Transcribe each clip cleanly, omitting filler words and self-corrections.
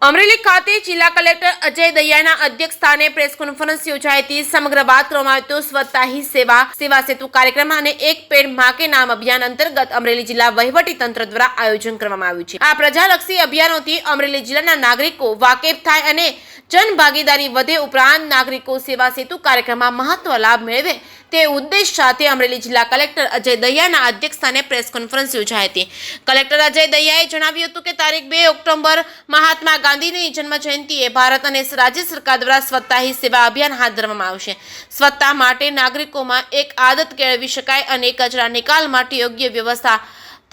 અમરેલી ખાતે જિલ્લા કલેક્ટર અજય દહિયાના અધ્યક્ષસ્થાને પ્રેસ કોન્ફરન્સ યોજાઈ હતી। સમગ્ર વાત કરવામાં આવી તો સ્વચ્છતા હી સેવા સેતુ કાર્યક્રમ અને એક પેડ માં કે નામ અભિયાન અંતર્ગત અમરેલી જિલ્લા વહીવટી તંત્ર દ્વારા આયોજન કરવામાં આવ્યું છે। આ પ્રજાલક્ષી અભિયાનોથી અમરેલી જિલ્લાના નાગરિકો વાકેફ થાય અને જનભાગીદારી વધે, ઉપરાંત નાગરિકો સેવા સેતુ કાર્યક્રમમાં મહત્વ લાભ મેળવે તે ઉદ્દેશ સાથે અમરેલી જિલ્લા કલેક્ટર અજય દહિયાના અધ્યક્ષસ્થાને પ્રેસ કોન્ફરન્સ યોજાઈ હતી। કલેક્ટર અજય દહિયાએ જણાવ્યું હતું કે તારીખ 2 ઓક્ટોબર મહાત્મા ગાંધીની જન્મ જયંતિએ ભારત અને રાજ્ય સરકાર દ્વારા સ્વચ્છતા હી સેવા અભિયાન હાથ ધરવામાં આવશે। સ્વચ્છતા માટે નાગરિકોમાં એક આદત કેળવી શકાય અને કચરા નિકાલ માટે યોગ્ય વ્યવસ્થા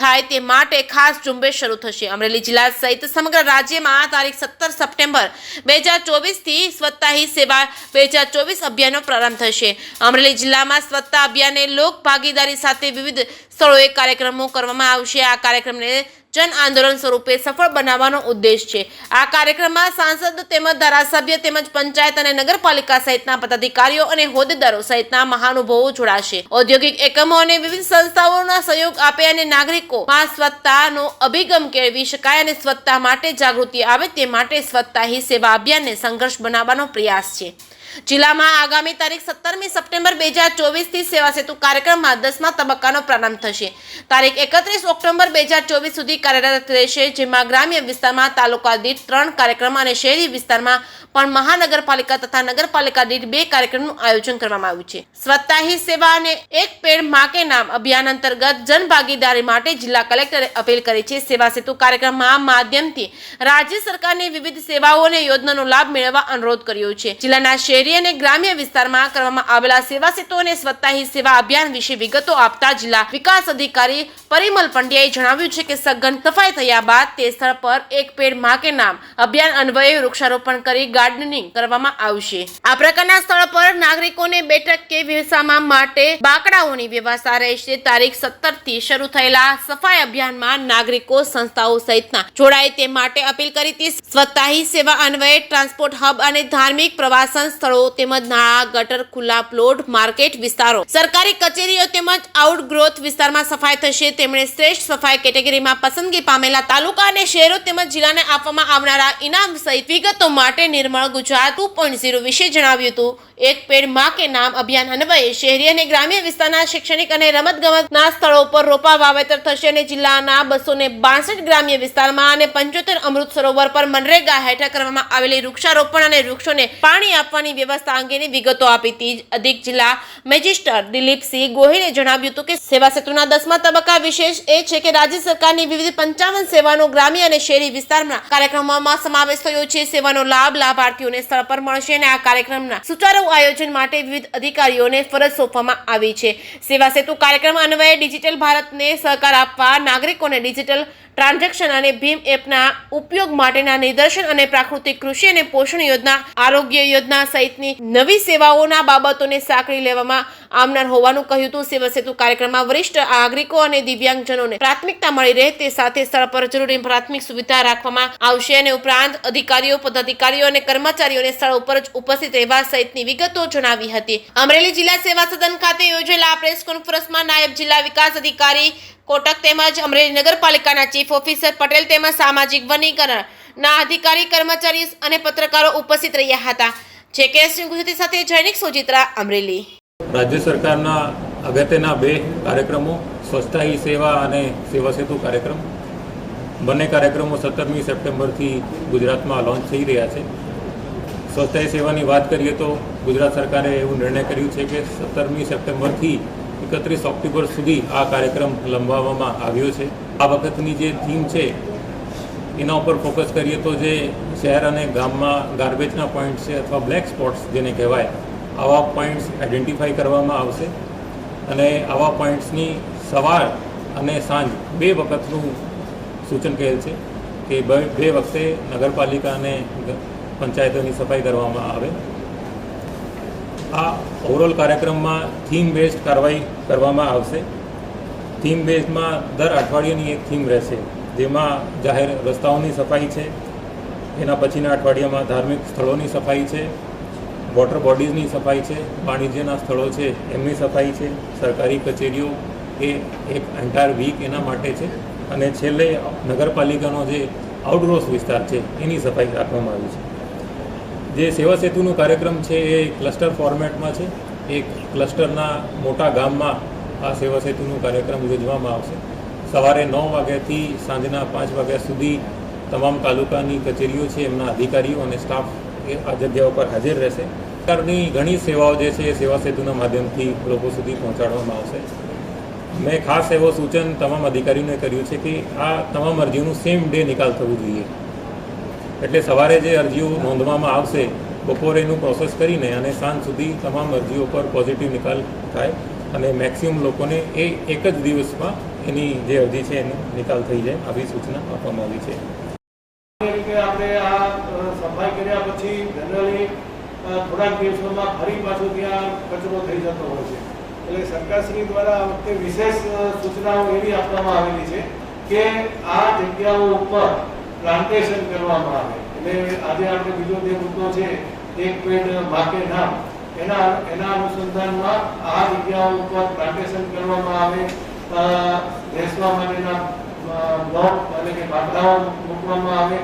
થાય તે માટે ખાસ ઝુંબેશ શરૂ થશે। અમરેલી જિલ્લા સહિત સમગ્ર રાજ્યમાં તારીખ 17 સપ્ટેમ્બર 2024 થી સ્વચ્છતા હી સેવા 2024 અભિયાનનો પ્રારંભ થશે। અમરેલી જિલ્લામાં સ્વચ્છતા અભિયાનને લોક ભાગીદારી સાથે વિવિધ સ્થળોએ કાર્યક્રમો કરવામાં આવશે। આ કાર્યક્રમને જન આંદોલન સ્વરૂપે સફળ બનાવવાનો ઉદ્દેશ છે। આ કાર્યક્રમમાં સાંસદ તેમજ ધારાસભ્ય તેમજ પંચાયત અને નગરપાલિકા સહિતના પદાધિકારીઓ અને હોદ્દેદારો સહિતના મહાનુભાવો જોડાશે। ઔદ્યોગિક એકમો અને વિવિધ સંસ્થાઓના સહયોગ આપે અને નાગરિકોમાં સ્વચ્છતાનો અભિગમ કેળવી શકાય અને સ્વચ્છતા માટે જાગૃતિ આવે તે માટે સ્વચ્છતા હી સેવા અભિયાનને સંઘર્ષ બનાવવાનો પ્રયાસ છે। જિલ્લામાં આગામી તારીખ 17મી સપ્ટેમ્બર 2024 થી સેવા સેતુ કાર્યક્રમમાં 10મા તબક્કાનો પ્રારંભ થશે। તારીખ 31 ઓક્ટોબર 2024 સુધી કાર્યરત રહેશે, જેમાં ગ્રામ્ય વિસ્તારમાં તાલુકા દીઠ 3 કાર્યક્રમ અને શહેરી વિસ્તારમાં પણ મહાનગરપાલિકા તથા નગરપાલિકા દીઠ 2 કાર્યક્રમનું આયોજન કરવામાં આવ્યું છે। સ્વચ્છતા હી સેવા અને એક પેડ માં કે નામ અભિયાન અંતર્ગત જનભાગીદારી માટે જિલ્લા કલેક્ટરે અપીલ કરી છે। સેવા સેતુ કાર્યક્રમમાં માધ્યમથી રાજ્ય સરકારની વિવિધ સેવાઓ અને યોજનાનો લાભ મેળવવા અનુરોધ કર્યો છે। જિલ્લાના શહેરી અને ગ્રામ્ય વિસ્તારમાં કરવામાં આવેલા સેવા સેતુ અને સ્વચ્છતા હી સેવા અભિયાન વિશે વિગતો આપતા જિલ્લા વિકાસ અધિકારી પરિમલ પંડ્યાએ જણાવ્યું છે કે સઘન સફાઈ થયા બાદ તે સ્થળ પર એક પેડ માં કે નામ અભિયાન અન્વયે વૃક્ષારોપણ કરી ગાર્ડનિંગ કરવામાં આવશે। આ પ્રકારના સ્થળ પર નાગરિકોને બેઠક કે વિસામા માટે બાકડાઓની વ્યવસ્થા રહેશે। તારીખ 17 થી શરૂ થયેલા સફાઈ અભિયાનમાં નાગરિકો સંસ્થાઓ સહિતના જોડાય તે માટે અપીલ કરી હતી। સ્વચ્છતા હી સેવા અન્વયે ટ્રાન્સપોર્ટ હબ અને ધાર્મિક પ્રવાસન સ્થળો તેમજ નાળા, ગટર, ખુલ્લા પ્લોટ, માર્કેટ વિસ્તારો, સરકારી કચેરીઓ તેમજ આઉટગ્રોથ વિસ્તારમાં સફાઈ થશે। તેમણે શ્રેષ્ઠ સફાઈ કેટેગરીમાં પસંદગી પામેલા તાલુકા અને શહેરો તેમજ જિલ્લાને આપવામાં આવનારા ઇનામ સહિત વિગતો માટે નિર્મળ ગુજરાત 2.0 વિશે જણાવ્યું હતું। એક પેડ માં કે નામ અભિયાન અન્વયે શહેરી અને ગ્રામ્ય વિસ્તારના શૈક્ષણિક અને રમતગમતના સ્થળો પર રોપા વાવેતર થશે અને જિલ્લાના 262 ગ્રામ્ય વિસ્તારમાં અને 75 અમૃત સરોવર પર મનરેગા હેઠળ કરવામાં આવેલી વૃક્ષારોપણ અને વૃક્ષોને પાણી આપવાની વ્યવસ્થા અંગેની વિગતો આપી હતી। અધિક જિલ્લા મેજિસ્ટર દિલીપસિંહ ગોહિલે જણાવ્યું હતું કે સેવા સેતુના 10મા તબક્કા વિશેષ એ છે કે રાજ્ય સરકારની વિવિધ 55 સેવાનો ગ્રામ્ય અને શહેરી વિસ્તારમાં કાર્યક્રમોમાં સમાવેશ થયો છે। સેવાનો લાભ લાભાર્થીઓને સ્થળ પર મળશે અને આ કાર્યક્રમના સુચારુ આયોજન માટે વિવિધ અધિકારીઓને ફરજ સોંપવામાં આવી છે। સેવા સેતુ કાર્યક્રમ અન્વયે ડિજિટલ ભારતને સહકાર આપવા નાગરિકોને ડિજિટલ ટ્રાન્ઝેક્શન અને ભીમ એપના ઉપયોગ માટેના નિદર્શન અને પ્રાકૃતિક કૃષિ અને પોષણ યોજના, આરોગ્ય યોજના સહિતની નવી સેવાઓના બાબતોને સાંકળી લેવામાં આવનાર હોવાનું કહ્યું હતું। સેવા સેતુ કાર્યક્રમમાં વરિષ્ઠ નાગરિકો અને દિવ્યાંગજનોને પ્રાથમિકતા મળી રહે તે સાથે સ્થળ પર જરૂરી પ્રાથમિક સુવિધા રાખવામાં આવશે અને ઉપરાંત અધિકારીઓ, પદાધિકારીઓ અને કર્મચારીઓને સ્થળ ઉપર જ ઉપસ્થિત રહેવા સહિતની વિગતો જણાવી હતી। અમરેલી જિલ્લા સેવા સદન ખાતે યોજેલા પ્રેસ કોન્ફરન્સમાં નાયબ જિલ્લા વિકાસ અધિકારી કોટક તેમજ અમરેલી નગરપાલિકાના ચીફ ઓફિસર પટેલ તેમજ સામાજિક વનીકરણના અધિકારી, કર્મચારી અને પત્રકારો ઉપસ્થિત રહ્યા હતા। જેકેએસ ગુજરાતી સાથે જૈનિક સોજિત્રા, અમરેલી। રાજ્ય સરકારના અગત્યના 2 કાર્યક્રમો સ્વચ્છતા હી સેવા અને સેવા સેતુ કાર્યક્રમ, બંને કાર્યક્રમો 17મી સપ્ટેમ્બરથી ગુજરાતમાં લોન્ચ થઈ રહ્યા છે। સ્વચ્છતા હી સેવાની વાત કરીએ તો ગુજરાત સરકારે એવું નિર્ણય કર્યું છે કે 17મી સપ્ટેમ્બરથી 31 ઓક્ટોબર સુધી આ કાર્યક્રમ લંબાવવામાં આવ્યો છે। આ વખતની જે થીમ છે એના ઉપર ફોકસ કરીએ તો જે શહેર અને ગામમાં ગાર્બેજના પોઈન્ટ છે અથવા બ્લેક સ્પોટ્સ જેને કહેવાય, આવા પોઈન્ટ્સ આઈડેન્ટિફાઈ કરવામાં આવશે અને આવા પોઈન્ટ્સની સવાર અને સાંજ 2 વખતનું સૂચન કરેલ છે કે 2 વખતે નગરપાલિકા અને પંચાયતોની સફાઈ કરવામાં આવે। આ ઓવરઓલ કાર્યક્રમમાં થીમ બેઝડ કાર્યવાહી કરવામાં આવશે। થીમ બેઝમાં દર અઠવાડિયાની એક થીમ રહેશે, જેમાં જાહેર રસ્તાઓની સફાઈ છે, એના પછીના અઠવાડિયામાં ધાર્મિક સ્થળોની સફાઈ છે, વોટર બોડીઝની સફાઈ છે, વાણિજ્યના સ્થળો છે એમની સફાઈ છે, સરકારી કચેરીઓ એ એક એન્ટાયર વીક એના માટે છે અને છેલ્લે નગરપાલિકાનો જે આઉટડોર્સ વિસ્તાર છે એની સફાઈ રાખવામાં આવી છે. જે સેવા સેતુનું કાર્યક્રમ છે એ ક્લસ્ટર ફોર્મેટમાં છે. એક ક્લસ્ટરના મોટા ગામમાં આ સેવા સેતુનું કાર્યક્રમ યોજવામાં આવશે. સવારે 9 વાગ્યાથી સાંજના 5 વાગ્યા સુધી તમામ તાલુકાની કચેરીઓ છે એમના અધિકારીઓ અને સ્ટાફ એ આ જગ્યા ઉપર હાજર રહેશે. સરકારની ઘણી સેવાઓ જે છે એ સેવા સેતુના માધ્યમથી લોકો સુધી પહોંચાડવામાં આવશે. મેં ખાસ એવો સૂચન તમામ અધિકારીઓને કર્યું છે કે આ તમામ અરજીઓનું સેમ ડે નિકાલ થવું જોઈએ. એટલે સવારે જે અરજીઓ નોંધવામાં આવશે બપોરે એનું પ્રોસેસ કરીને અને સાંજ સુધી તમામ અરજીઓ પર પોઝિટિવ નિકાલ થાય અને મેક્સિમમ લોકોને એ એક જ દિવસમાં એની જે અરજી છે એનો નિકાલ થઈ જાય આવી સૂચના આપવામાં આવી છે. આપણે આ સફાઈ કર્યા પછી જનરલી થોડાક દિવસોમાં ફરી પાછો ત્યાં કચરો થઈ જતો હોય છે. એટલે સરકારશ્રી દ્વારા આ વખતે વિશેષ સૂચનાઓ એવી આપવામાં આવેલી છે કે આ જગ્યાઓ ઉપર પ્લાન્ટેશન કરવામાં આવે. એટલે આજે આપણે બીજો જે મુદ્દો છે એક પેડ માકે નામ એના અનુસંધાનમાં આ જગ્યાઓ ઉપર પ્લાન્ટેશન કરવામાં આવે. બેસવા માટેના બ્લોક એટલે કે બાંકડાઓ મૂકવામાં આવે